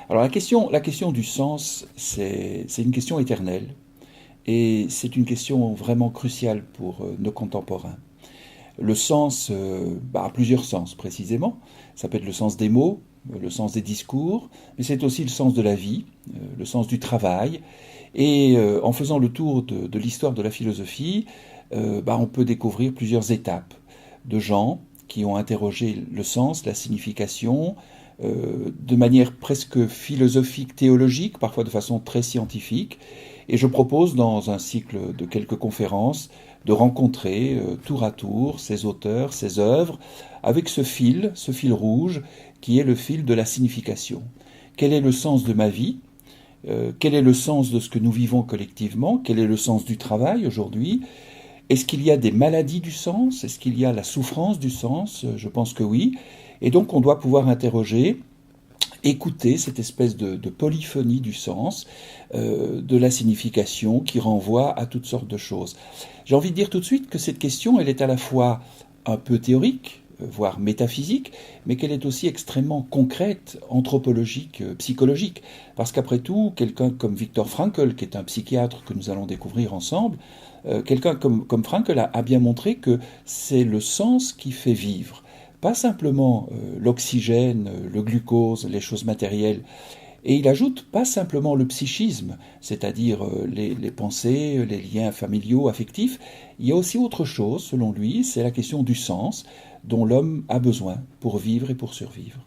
Alors la question du sens, c'est une question éternelle et c'est une question vraiment cruciale pour nos contemporains. Le sens a plusieurs sens précisément. Ça peut être le sens des mots, le sens des discours, mais c'est aussi le sens de la vie, le sens du travail. Et en faisant le tour de l'histoire de la philosophie, on peut découvrir plusieurs étapes de gens qui ont interrogé le sens, la signification, de manière presque philosophique, théologique, parfois de façon très scientifique. Et je propose dans un cycle de quelques conférences de rencontrer tour à tour ces auteurs, ces œuvres, avec ce fil rouge qui est le fil de la signification. Quel est le sens de ma vie? Quel est le sens de ce que nous vivons collectivement? Quel est le sens du travail aujourd'hui? Est-ce qu'il y a des maladies du sens? Est-ce qu'il y a la souffrance du sens? Je pense que oui. Et donc on doit pouvoir interroger, écouter cette espèce de polyphonie du sens, de la signification qui renvoie à toutes sortes de choses. J'ai envie de dire tout de suite que cette question, elle est à la fois un peu théorique, voire métaphysique, mais qu'elle est aussi extrêmement concrète, anthropologique, psychologique. Parce qu'après tout, quelqu'un comme Viktor Frankl, qui est un psychiatre que nous allons découvrir ensemble, quelqu'un comme Frankl a bien montré que c'est le sens qui fait vivre. Pas simplement l'oxygène, le glucose, les choses matérielles. Et il ajoute pas simplement le psychisme, c'est-à-dire les pensées, les liens familiaux, affectifs. Il y a aussi autre chose, selon lui, c'est la question du sens dont l'homme a besoin pour vivre et pour survivre.